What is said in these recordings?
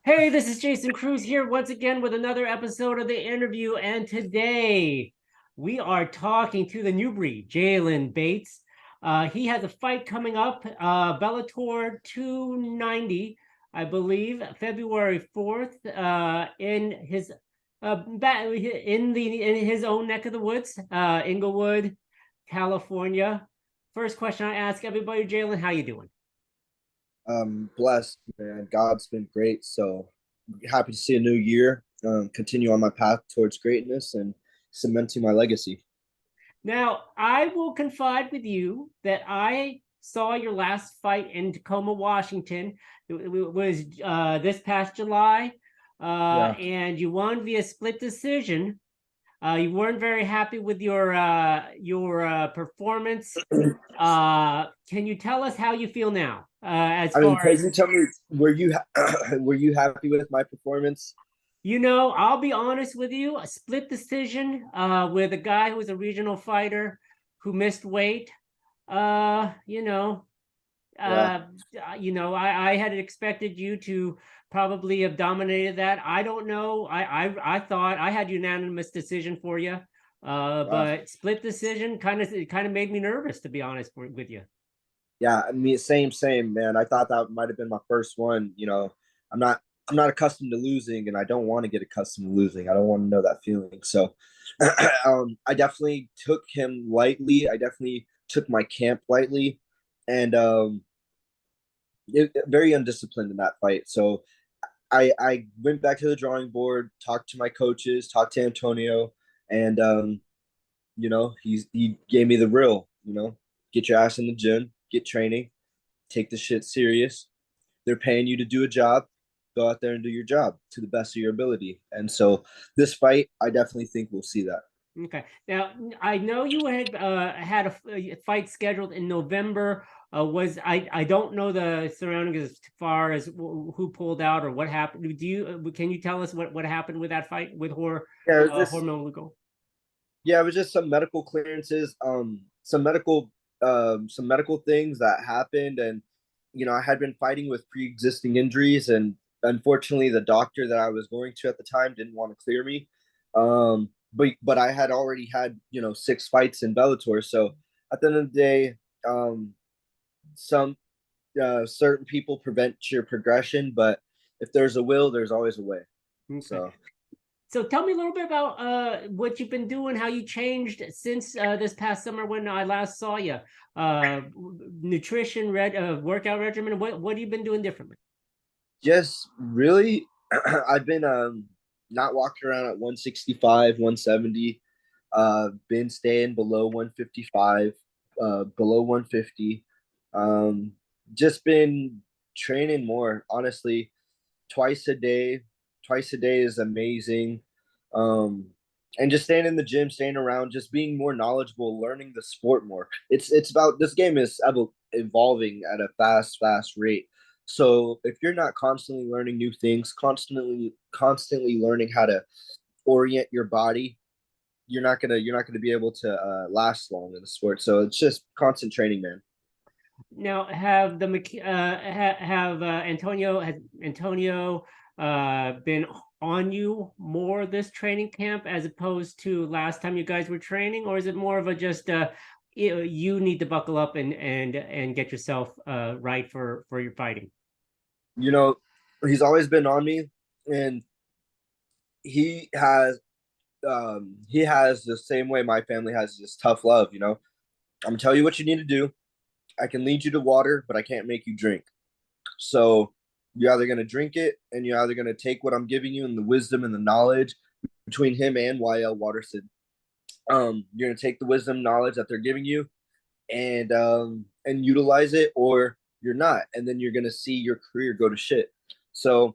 Hey, this is Jason Cruz here once again with another episode of the interview. And today we are talking to the new breed, Jaylon Bates. He has a fight coming up, Bellator 290, I believe, February 4th, in his in his own neck of the woods, Inglewood, California. First question I ask everybody, Jaylon, how you doing? Blessed, man. God's been great. So happy to see a new year. Continue on my path towards greatness and cementing my legacy. Now, I will confide with you that I saw your last fight in Tacoma, Washington. It was this past July, Yeah. and you won via split decision. You weren't very happy with your performance. Can you tell us how you feel now? As I mean, far can as you tell me, were you happy with my performance? I'll be honest with you. A split decision with a guy who was a regional fighter who missed weight. Uh, you know, Yeah. uh, I had expected you to probably have dominated that. I don't know. I thought I had unanimous decision for you. Wow. But split decision kind of made me nervous, to be honest with you. Yeah. I mean, same, man. I thought that might have been my first one. I'm not, I'm not accustomed to losing, and I don't want to get accustomed to losing. I don't want to know that feeling. So, I definitely took him lightly. I definitely took my camp lightly, and very undisciplined in that fight. So I went back to the drawing board, talked to my coaches, talked to Antonio, and he gave me the real. Get your ass in the gym, get training, take the shit serious. They're paying you to do a job. Go out there and do your job to the best of your ability. And so this fight, I definitely think we'll see that. Okay. Now I know you had a fight scheduled in November. Was I don't know the surroundings as far as who pulled out or what happened. Can you tell us what happened with that fight with Yeah, it was just Hormel Lugo? yeah, it was just some medical clearances, some medical things that happened, and I had been fighting with pre-existing injuries, and unfortunately, the doctor that I was going to at the time didn't want to clear me. But I had already had 6 fights in Bellator, so at the end of the day, some certain people prevent your progression, but if there's a will, there's always a way. Okay. So So tell me a little bit about what you've been doing, how you changed since this past summer when I last saw you. Nutrition, workout regimen. What have you been doing differently? just really, I've been not walking around at 165, 170. Been staying below 155, below 150. Um, just been training more, honestly, twice a day. Twice a day is amazing. Um, and just staying in the gym, staying around, just being more knowledgeable, learning the sport more. It's about this game is evolving at a fast rate. So if you're not constantly learning new things, constantly learning how to orient your body, you're not gonna be able to last long in the sport. So it's just constant training, man. Now, have the have Antonio been on you more this training camp as opposed to last time you guys were training, or is it more of a just you need to buckle up and get yourself right for your fighting? You know, he's always been on me, and he has he has the same way my family has this tough love. I'm gonna tell you what you need to do. I can lead you to water, but I can't make you drink. So you're either gonna drink it, and you're either gonna take what I'm giving you and the wisdom and the knowledge between him and YL Waterson. You're gonna take the wisdom knowledge that they're giving you and utilize it, or you're not, and then you're gonna see your career go to shit. So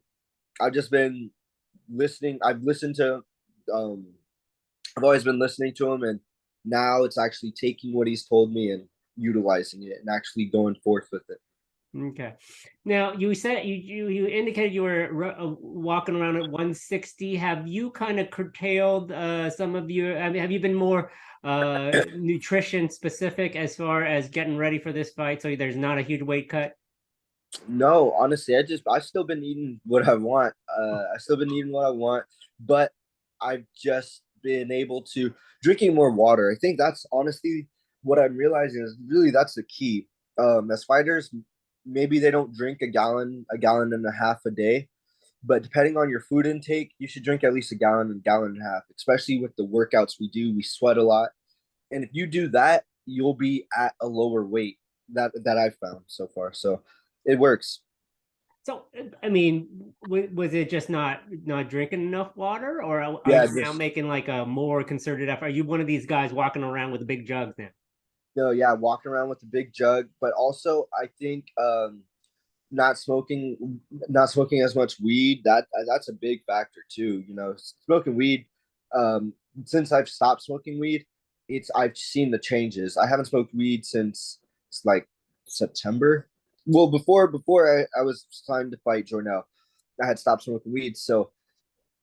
I've just been listening. Um, I've always been listening to him, and now it's actually taking what he's told me and utilizing it and actually going forth with it. Okay. Now you said you indicated you were walking around at 160. Have you kind of curtailed some of your? I mean, have you been more nutrition specific as far as getting ready for this fight, so there's not a huge weight cut? No, honestly, I've still been eating what I want. I still been eating what I want, but I've just been able to drinking more water. I think that's honestly what I'm realizing is really that's the key. As fighters, maybe they don't drink a gallon and a half a day, but depending on your food intake, you should drink at least a gallon and a half. Especially with the workouts we do, we sweat a lot, and if you do that, you'll be at a lower weight. That I've found so far. So it works. So, I mean, was it just not drinking enough water, or are Yeah, you now just making like a more concerted effort? Are you one of these guys walking around with a big jug now? no, yeah, walking around with a big jug, but also I think not smoking not smoking as much weed, that's a big factor too. You know, smoking weed, um since I've stopped smoking weed, it's I've seen the changes. I haven't smoked weed since like September. Well, before I was signed to fight Jornell, I had stopped smoking weed, so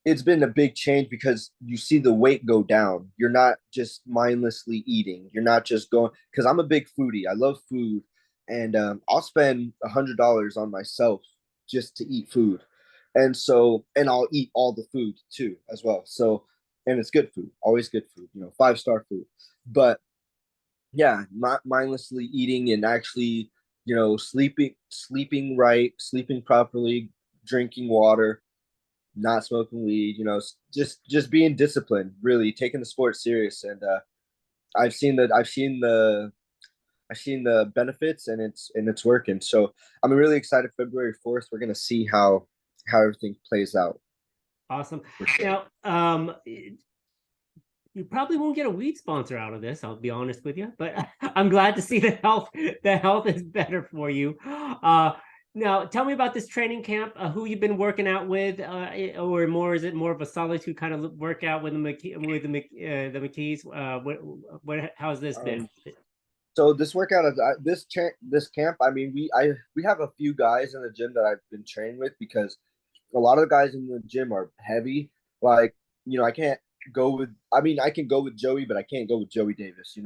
it's been a big change because you see the weight go down. You're not just mindlessly eating. You're not just going because I'm a big foodie. I love food, and I'll spend $100 on myself just to eat food, and I'll eat all the food too as well. So, and it's good food, always good food. You know, 5-star food. But yeah, not mindlessly eating and actually, sleeping right, sleeping properly, drinking water, not smoking weed, just being disciplined, really taking the sport serious. And I've seen the benefits, and it's working. So I'm really excited. February 4th, we're gonna see how everything plays out Awesome. for sure. Now, you probably won't get a weed sponsor out of this. I'll be honest with you, but I'm glad to see the health is better for you. Now tell me about this training camp. Who you've been working out with, or more is it more of a solitude kind of workout with the McKees? What how's this been? Um, so this workout of this camp, I mean, we have a few guys in the gym that I've been training with because a lot of the guys in the gym are heavy. Like, I can't go with. I mean, I can go with Joey, but I can't go with Joey Davis.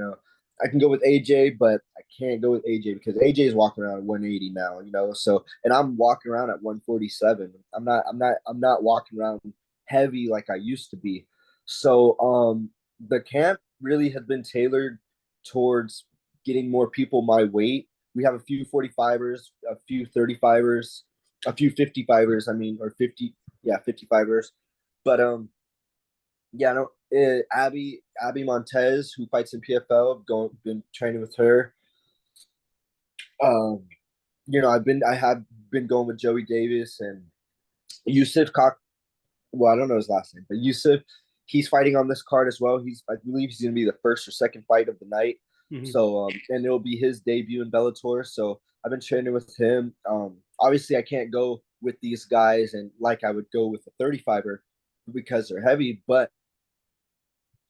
I can go with AJ, but I can't go with AJ because AJ is walking around at 180 now. So and I'm walking around at 147. I'm not walking around heavy like I used to be. So the camp really has been tailored towards getting more people my weight. We have a few 45ers, a few 35ers, a few 55ers. I mean, or 50, yeah, 55ers. But yeah, no, Abby Montez, who fights in PFL, been training with her. Um, I have been going with Joey Davis and Yusuf Kak. Well, I don't know his last name, but Yusuf, he's fighting on this card as well. I believe he's going to be the first or second fight of the night. Mhm. So, and it'll be his debut in Bellator. So I've been training with him. Obviously, I can't go with these guys and like I would go with a 35er because they're heavy, but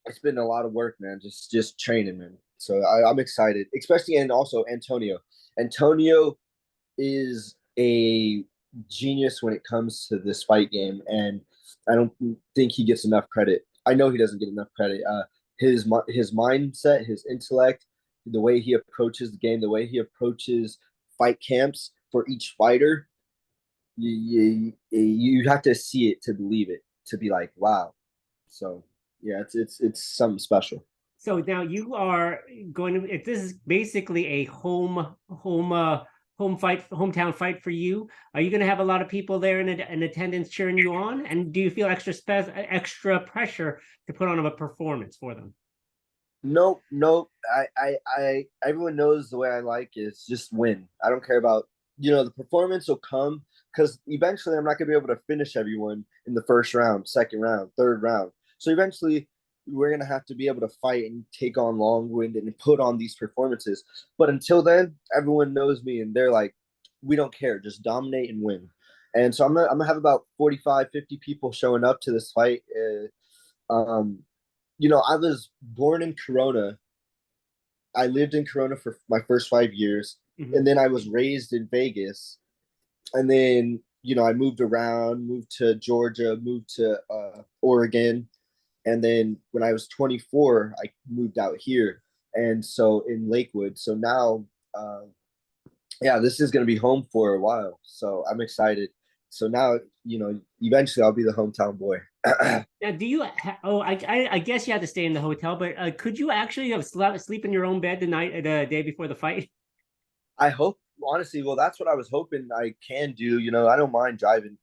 it's been a lot of work, man. Just training, man. So I'm excited, especially, and also Antonio. Antonio is a genius when it comes to this fight game, and I don't think he gets enough credit. I know he doesn't get enough credit. His mindset, his intellect, the way he approaches the game, the way he approaches fight camps for each fighter, you have to see it to believe it, to be like, wow. So yeah, it's something special. So now you are going to, if this is basically a hometown fight for you, are you going to have a lot of people there in attendance cheering you on? And do you feel extra pressure to put on a performance for them? Nope, nope. Everyone knows the way I like is just win. I don't care about, the performance will come because eventually I'm not going to be able to finish everyone in the first round, second round, third round. So eventually we're going to have to be able to fight and take on long wind and put on these performances. But until then, everyone knows me and they're like, we don't care, just dominate and win. And so I'm gonna have about 45, 50 people showing up to this fight. I was born in Corona. I lived in Corona for my first 5 years, Mhm. and then I was raised in Vegas. And then, I moved around, moved to Georgia, moved to Oregon. And then when I was 24, I moved out here. And so in Lakewood. So now, uh, yeah, this is going to be home for a while. So I'm excited. So now, eventually I'll be the hometown boy. Now, do you? Oh, I guess you had to stay in the hotel, but could you actually have sleep in your own bed the day before the fight? I hope, honestly, well, that's what I was hoping I can do. I don't mind driving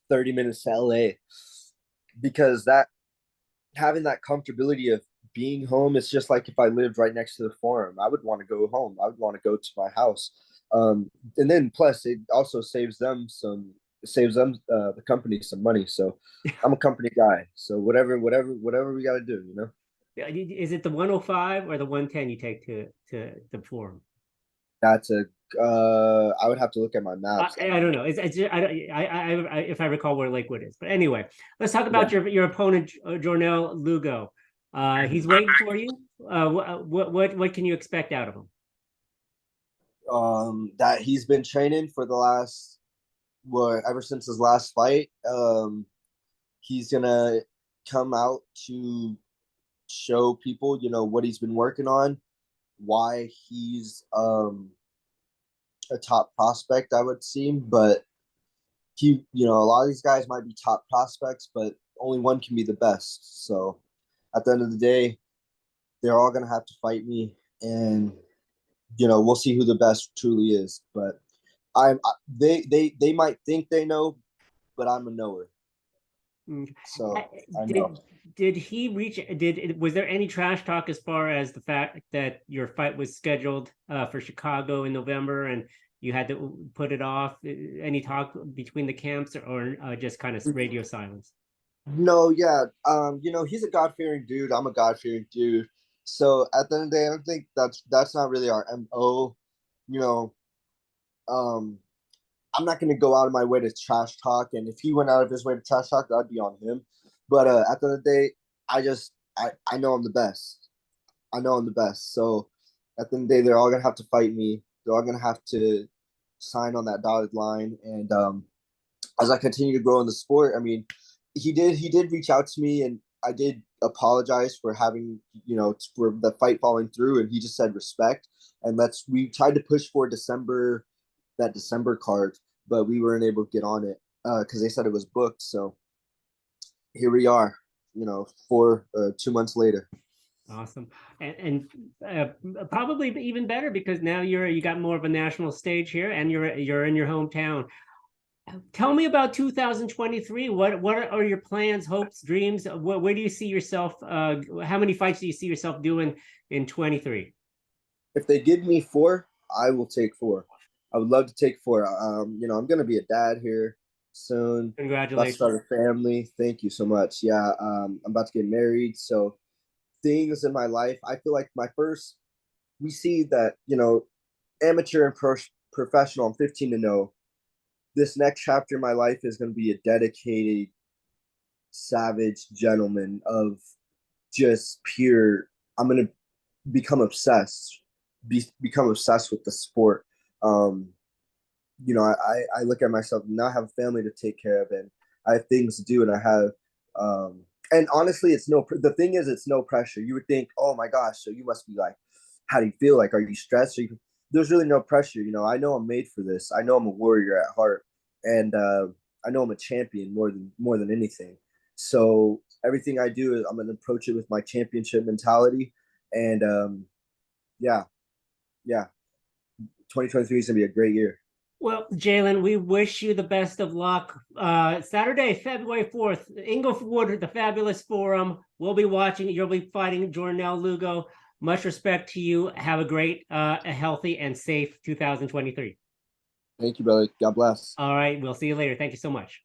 30 minutes to LA because that having that comfortability of being home, it's just like if I lived right next to the farm. I would want to go home. I would want to go to my house. And then plus it also saves them the company some money. So I'm a company guy. So whatever we got to do. Is it the 105 or the 110 you take to the forum? That's a I would have to look at my maps. I don't know. It's just, I if I recall where Lakewood is. But anyway, let's talk Yeah. about your opponent, Jornel Lugo. He's waiting for you. What can you expect out of him? That he's been training for the last ever since his last fight. He's gonna come out to show people, what he's been working on, why he's a top prospect, I would seem, but a lot of these guys might be top prospects, but only one can be the best. So at the end of the day, they're all gonna have to fight me, and we'll see who the best truly is. But they might think they know, but I'm a knower. Mm. So I know. Did he reach? Was there any trash talk as far as the fact that your fight was scheduled for Chicago in November and you had to put it off? Any talk between the camps or just kind of radio silence? No, yeah. He's a God fearing dude. I'm a God fearing dude. So at the end of the day, I don't think that's not really our MO. You know, um, I'm not gonna go out of my way to trash talk, and if he went out of his way to trash talk, that'd be on him. But at the end of the day, I know I'm the best. I know I'm the best. So at the end of the day, they're all gonna have to fight me. They're all gonna have to sign on that dotted line. And as I continue to grow in the sport, I mean, he did reach out to me, and I did apologize for having for the fight falling through, and he just said respect. And we tried to push for that December card, but we weren't able to get on it because they said it was booked. So here we are, for 2 months later. Awesome, and probably even better because now you got more of a national stage here, and you're in your hometown. Tell me about 2023. What are your plans, hopes, dreams? Where do you see yourself? How many fights do you see yourself doing in 23? If they give me four, I will take four. I would love to take four. I'm gonna be a dad here soon. About to Congratulations. start a family. Thank you so much. Yeah, I'm about to get married. So things in my life, I feel like we see that amateur and professional. I'm 15-0. This next chapter in my life is going to be a dedicated, savage gentleman of just pure. I'm going to become obsessed, become obsessed with the sport. Um, I look at myself now. I have a family to take care of, and I have things to do, and I have. And honestly, the thing is, it's no pressure. You would think, oh my gosh, so you must be like, how do you feel? Like, are you stressed? There's really no pressure. I know I'm made for this. I know I'm a warrior at heart, and I know I'm a champion more than anything. So everything I do is I'm gonna approach it with my championship mentality, and yeah, yeah, 2023 is gonna be a great year. Well, Jaylon, we wish you the best of luck. Saturday, February 4th, Inglewood, the Fabulous Forum. We'll be watching. You'll be fighting Jornel Lugo. Much respect to you. Have a great, a healthy, and safe 2023. Thank you, brother. God bless. All right. We'll see you later. Thank you so much.